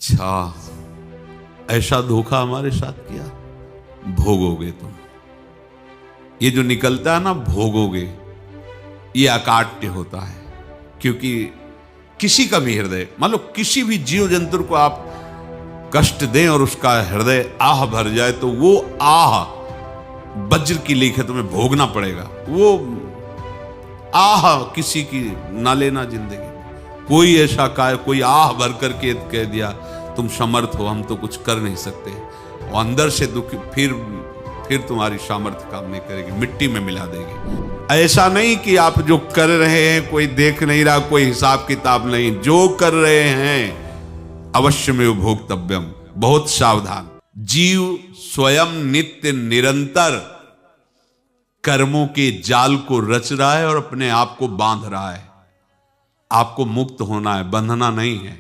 अच्छा, ऐसा धोखा हमारे साथ किया, भोगोगे तुम। ये जो निकलता है ना भोगोगे, ये अकाट्य होता है। क्योंकि किसी का भी हृदय, मान लो किसी भी जीव जंतु को आप कष्ट दें और उसका हृदय आह भर जाए, तो वो आह वज्र की लीक है, तुम्हें भोगना पड़ेगा। वो आह किसी की ना लेना जिंदगी। कोई ऐसा कोई आह भर करके कह दिया तुम समर्थ हो, हम तो कुछ कर नहीं सकते, और अंदर से दुख, फिर तुम्हारी सामर्थ्य काम नहीं करेगी, मिट्टी में मिला देगी। ऐसा नहीं कि आप जो कर रहे हैं कोई देख नहीं रहा, कोई हिसाब किताब नहीं, जो कर रहे हैं अवश्य में भोक्तव्यम। बहुत सावधान। जीव स्वयं नित्य निरंतर कर्मों के जाल को रच रहा है और अपने आप को बांध रहा है। आपको मुक्त होना है, बंधना नहीं है।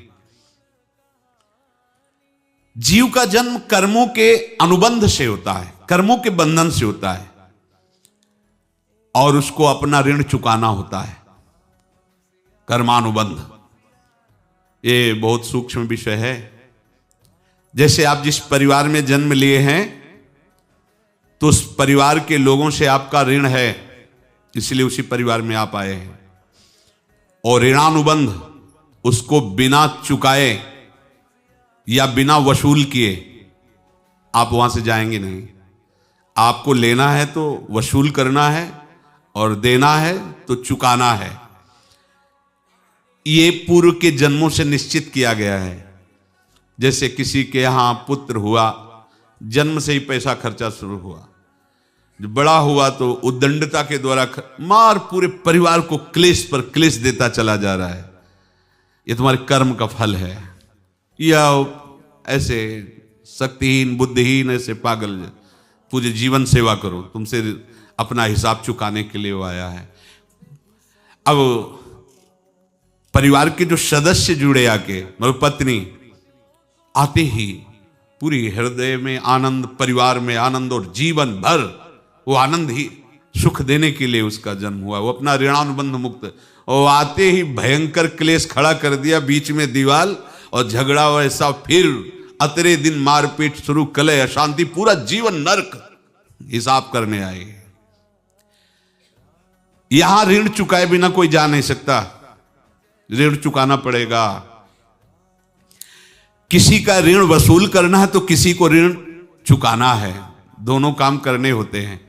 जीव का जन्म कर्मों के अनुबंध से होता है, कर्मों के बंधन से होता है, और उसको अपना ऋण चुकाना होता है। कर्मानुबंध ये बहुत सूक्ष्म विषय है। जैसे आप जिस परिवार में जन्म लिए हैं, तो उस परिवार के लोगों से आपका ऋण है, इसलिए उसी परिवार में आप आए हैं। और ऋणानुबंध, उसको बिना चुकाए या बिना वसूल किए आप वहां से जाएंगे नहीं। आपको लेना है तो वसूल करना है, और देना है तो चुकाना है। ये पूर्व के जन्मों से निश्चित किया गया है। जैसे किसी के यहां पुत्र हुआ, जन्म से ही पैसा खर्चा शुरू हुआ, जो बड़ा हुआ तो उद्दंडता के द्वारा मार पूरे परिवार को क्लेश पर क्लेश देता चला जा रहा है। ये तुम्हारे कर्म का फल है। या ऐसे शक्तिहीन बुद्धिहीन ऐसे पागल पूरे जीवन सेवा करो, तुमसे अपना हिसाब चुकाने के लिए वो आया है। अब परिवार के जो सदस्य जुड़े आके, मतलब पत्नी आते ही पूरी हृदय में आनंद, परिवार में आनंद, और जीवन भर वो आनंद ही सुख देने के लिए उसका जन्म हुआ। वो अपना ऋणानुबंध मुक्त, और आते ही भयंकर क्लेश खड़ा कर दिया, बीच में दीवाल और झगड़ा वैसा, फिर अतरे दिन मारपीट शुरू, कलह अशांति, पूरा जीवन नरक हिसाब करने आए। यहां ऋण चुकाए बिना कोई जा नहीं सकता, ऋण चुकाना पड़ेगा। किसी का ऋण वसूल करना है तो किसी को ऋण चुकाना है, दोनों काम करने होते हैं।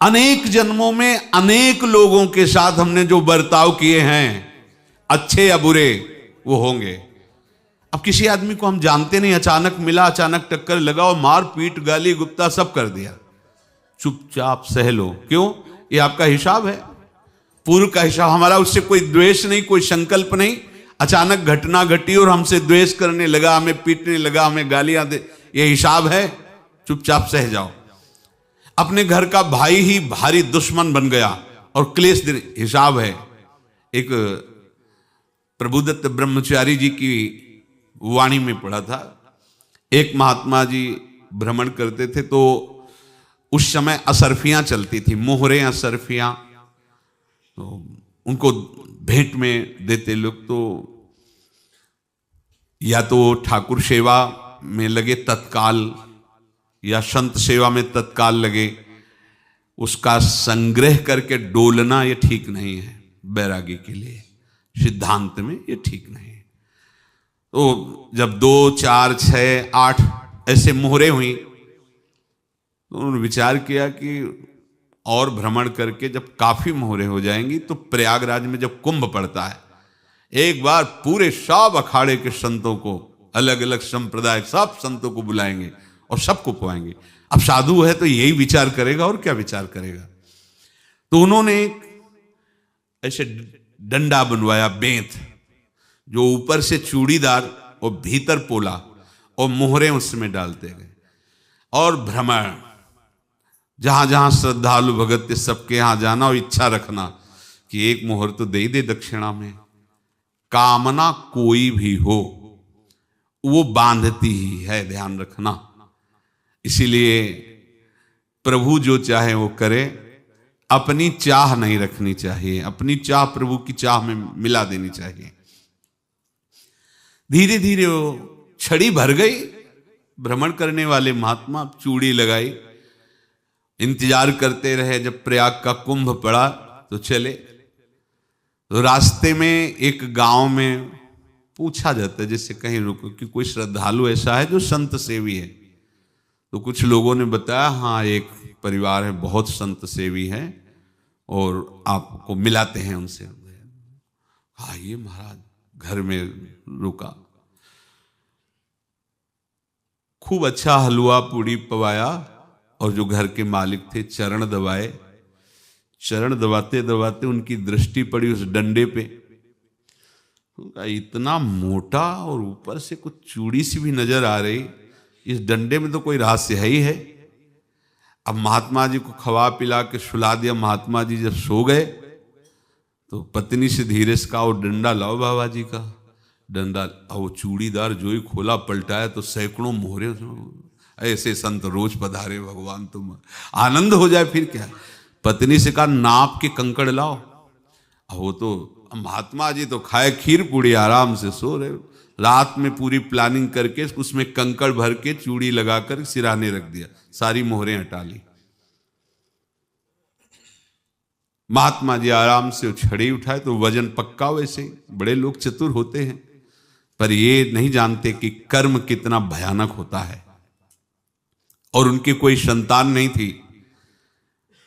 अनेक जन्मों में अनेक लोगों के साथ हमने जो बर्ताव किए हैं, अच्छे या बुरे, वो होंगे। अब किसी आदमी को हम जानते नहीं, अचानक मिला, अचानक टक्कर लगा और मार पीट गाली गुप्ता सब कर दिया, चुपचाप सह लो। क्यों? ये आपका हिसाब है, पूर्व का हिसाब। हमारा उससे कोई द्वेष नहीं, कोई संकल्प नहीं। अचानक घटना घटी और हमसे द्वेष करने लगा, हमें पीटने लगा, हमें गालियां दे, ये हिसाब है, चुपचाप सह जाओ। अपने घर का भाई ही भारी दुश्मन बन गया और क्लेश दे, हिसाब है। एक प्रभुदत्त ब्रह्मचारी जी की वाणी में पढ़ा था, एक महात्मा जी भ्रमण करते थे, तो उस समय असरफियां चलती थी, मोहरे असरफियां, तो उनको भेंट में देते लोग। तो या तो ठाकुर सेवा में लगे तत्काल, या संत सेवा में तत्काल लगे, उसका संग्रह करके डोलना ये ठीक नहीं है। बैरागी के लिए सिद्धांत में ये ठीक नहीं है। तो जब 2, 4, 6, 8 ऐसे मोहरे हुई, तो उन्होंने विचार किया कि और भ्रमण करके जब काफी मोहरे हो जाएंगी तो प्रयागराज में जब कुंभ पड़ता है, एक बार पूरे सब अखाड़े के संतों को, अलग अलग संप्रदाय सब संतों को बुलाएंगे और सबको पवाएंगे। अब साधु है तो यही विचार करेगा, और क्या विचार करेगा। तो उन्होंने ऐसे डंडा बनवाया, बेंत, जो ऊपर से चूड़ीदार और भीतर पोला, और मोहरे उसमें डालते गए। और भ्रमण, जहां जहां श्रद्धालु भगत थे सबके यहां जाना, और इच्छा रखना कि एक मोहर तो दे दे दक्षिणा में। कामना कोई भी हो वो बांधती ही है, ध्यान रखना। इसीलिए प्रभु जो चाहे वो करे, अपनी चाह नहीं रखनी चाहिए, अपनी चाह प्रभु की चाह में मिला देनी चाहिए। धीरे धीरे वो छड़ी भर गई, भ्रमण करने वाले महात्मा चूड़ी लगाई, इंतजार करते रहे। जब प्रयाग का कुंभ पड़ा तो चले। तो रास्ते में एक गांव में पूछा जाता है, जैसे कहीं रुको कि कोई श्रद्धालु ऐसा है जो संत सेवी है। तो कुछ लोगों ने बताया, हाँ एक परिवार है बहुत संत सेवी है और आपको मिलाते हैं उनसे। आइए महाराज, घर में रुका, खूब अच्छा हलवा पूड़ी पवाया और जो घर के मालिक थे चरण दबाए। चरण दबाते दबाते उनकी दृष्टि पड़ी उस डंडे पे, इतना मोटा और ऊपर से कुछ चूड़ी सी भी नजर आ रही, इस डंडे में तो कोई रहस्य है ही है। अब महात्मा जी को खवा पिला के सुला दिया। महात्मा जी जब सो गए तो पत्नी से धीरे से कहा, वो डंडा लाओ बाबा जी का डंडा। वो चूड़ीदार जो ही खोला पलटाया तो सैकड़ों मोहरे। ऐसे संत रोज पधारे भगवान, तुम आनंद हो जाए फिर क्या। पत्नी से कहा, नाप के कंकड़ लाओ। वो तो महात्मा जी तो खाए खीर पूड़ी, आराम से सो रहे। रात में पूरी प्लानिंग करके उसमें कंकड़ भर के चूड़ी लगाकर सिराने रख दिया, सारी मोहरें हटा ली। महात्मा जी आराम से छड़ी उठाए तो वजन पक्का। वैसे बड़े लोग चतुर होते हैं, पर ये नहीं जानते कि कर्म कितना भयानक होता है। और उनकी कोई संतान नहीं थी,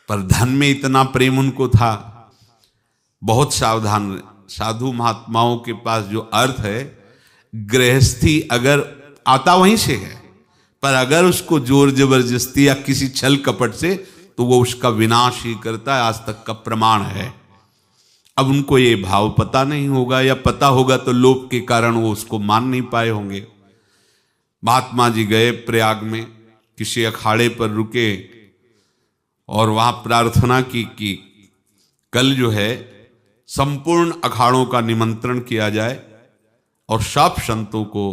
पर धन में इतना प्रेम उनको था। बहुत सावधान। साधु महात्माओं के पास जो अर्थ है, गृहस्थी अगर आता वहीं से है, पर अगर उसको जोर जबरदस्ती या किसी छल कपट से, तो वो उसका विनाश ही करता है। आज तक का प्रमाण है। अब उनको ये भाव पता नहीं होगा, या पता होगा तो लोभ के कारण वो उसको मान नहीं पाए होंगे। महात्मा जी गए प्रयाग में, किसी अखाड़े पर रुके और वहां प्रार्थना की कि कल जो है संपूर्ण अखाड़ों का निमंत्रण किया जाए और सब संतों को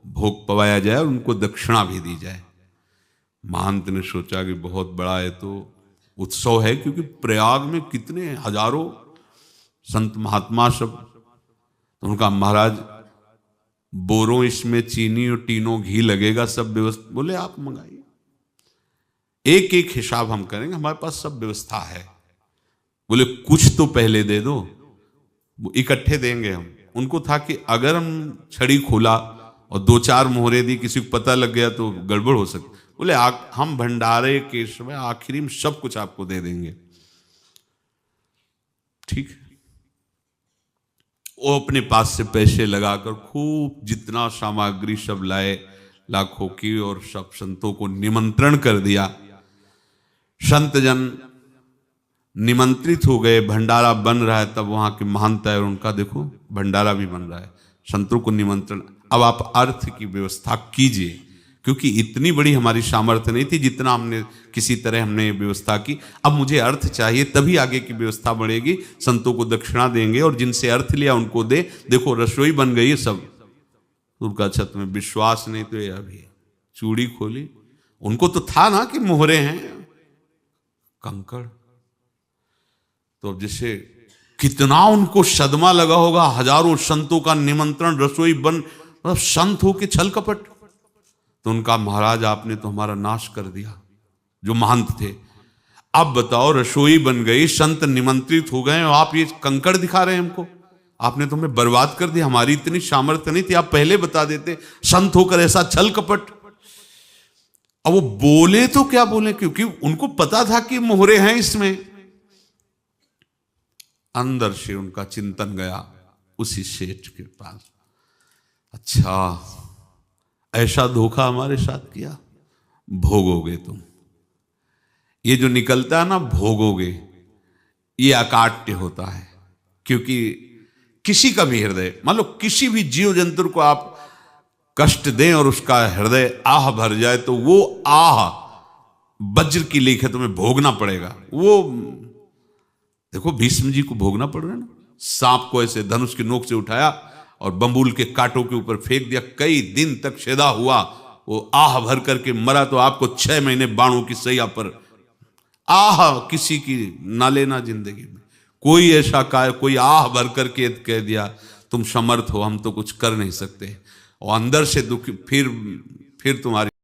भोग पवाया जाए और उनको दक्षिणा भी दी जाए। महंत ने सोचा कि बहुत बड़ा है तो उत्सव है, क्योंकि प्रयाग में कितने हजारों संत महात्मा सब। तो उनका महाराज बोरों इसमें चीनी और टीनों घी लगेगा, सब व्यवस्था। बोले आप मंगाइए, एक एक हिसाब हम करेंगे, हमारे पास सब व्यवस्था है। बोले कुछ तो पहले दे दो, वो इकट्ठे देंगे हम। उनको था कि अगर हम छड़ी खोला और दो चार मोहरे दी, किसी को पता लग गया तो गड़बड़ हो सकती। बोले हम भंडारे के समय आखिरी में सब कुछ आपको दे देंगे। ठीक है। वो अपने पास से पैसे लगाकर खूब जितना सामग्री सब लाए, लाखों की, और सब संतों को निमंत्रण कर दिया। संत जन निमंत्रित हो गए, भंडारा बन रहा है। तब वहां के महंत है और उनका देखो भंडारा भी बन रहा है, संतों को निमंत्रण। अब आप अर्थ की व्यवस्था कीजिए, क्योंकि इतनी बड़ी हमारी सामर्थ्य नहीं थी जितना हमने किसी तरह हमने व्यवस्था की। अब मुझे अर्थ चाहिए, तभी आगे की व्यवस्था बढ़ेगी। संतों को दक्षिणा देंगे और जिनसे अर्थ लिया उनको दे। देखो रसोई बन गई है सब। उनका छत में विश्वास नहीं तो ये अभी चूड़ी खोली। उनको तो था ना कि मोहरे हैं, कंकड़। तो जैसे कितना उनको सदमा लगा होगा। हजारों संतों का निमंत्रण, रसोई बन, मतलब संत हो के छल कपट। तो उनका महाराज आपने तो हमारा नाश कर दिया, जो महंत थे। अब बताओ रसोई बन गई, संत निमंत्रित हो गए और आप ये कंकड़ दिखा रहे हैं हमको। आपने तो हमें बर्बाद कर दिया, हमारी इतनी सामर्थ्य नहीं थी, आप पहले बता देते। संत होकर ऐसा छल कपट। अब वो बोले तो क्या बोले, क्योंकि उनको पता था कि मोहरे हैं इसमें। अंदर से उनका चिंतन गया उसी सेठ के पास, अच्छा ऐसा धोखा हमारे साथ किया, भोगोगे तुम। ये जो निकलता है ना भोगोगे, ये अकाट्य होता है। क्योंकि किसी का भी हृदय, मान लो किसी भी जीव जंतु को आप कष्ट दें और उसका हृदय आह भर जाए, तो वो आह वज्र की लेख है, तुम्हें भोगना पड़ेगा। वो देखो भीष्म जी को भोगना पड़ रहा है ना। सांप को ऐसे धनुष की नोक से उठाया और बंबूल के कांटों के ऊपर फेंक दिया, कई दिन तक शेदा हुआ, वो आह भर करके मरा। तो आपको 6 महीने बाणों की सैया पर आह किसी की ना लेना जिंदगी में। कोई ऐसा कोई आह भर करके कह दिया तुम समर्थ हो, हम तो कुछ कर नहीं सकते। और अंदर से दुखी, फिर तुम्हारी